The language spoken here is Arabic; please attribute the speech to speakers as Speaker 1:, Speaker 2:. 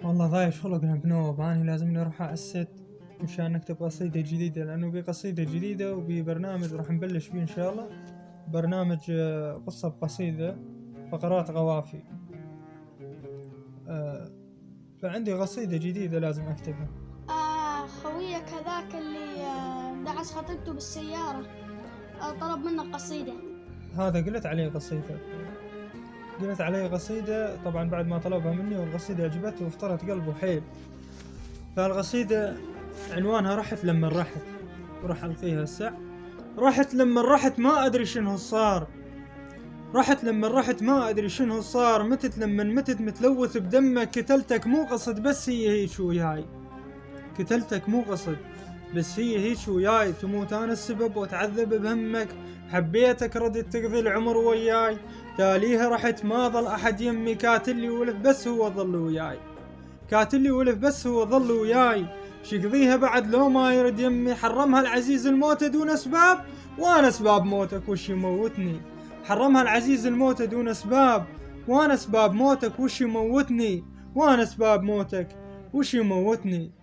Speaker 1: والله ضايع خلقنا بنوب، أنا لازمني أروح أسد مشان نكتب قصيدة جديدة، لأنه بقصيدة جديدة وببرنامج راح نبلش فيه إن شاء الله. برنامج قصة بقصيدة، فقرات قوافي. فعندي قصيدة جديدة لازم أكتبها.
Speaker 2: خويك هذاك اللي دعس خطيبته بالسيارة طلب منك قصيدة.
Speaker 1: هذا قلت عليه قصيدة طبعا بعد ما طلبها مني، والقصيدة عجبته وافترت قلبه حيل. فالقصيدة عنوانها رحت لما رحت، وراح ألقيها الساعة. رحت لما رحت ما أدري شنو صار، رحت لما رحت ما أدري شنو صار، متت لما متت متلوث بدمك، قتلتك مو قصد بس هي هيك وياي، قتلتك مو قصد بس هي هيك وياي، تموت أنا السبب وأتعذب بهمك، حبيتك ردت تقضي العمر وياي، تاليها رحت ما ظل أحد يمي، كاتلي ولف بس هو ظل وياي، كاتلي ولف بس هو ظل وياي، شقضيها بعد لو ما يرد يمي، حرمها العزيز الموت دون أسباب، وأنا أسباب موتك وش يموتني، حرمها العزيز الموت دون أسباب، وأنا أسباب موتك وش يموتني، وأنا أسباب موتك وش يموتني.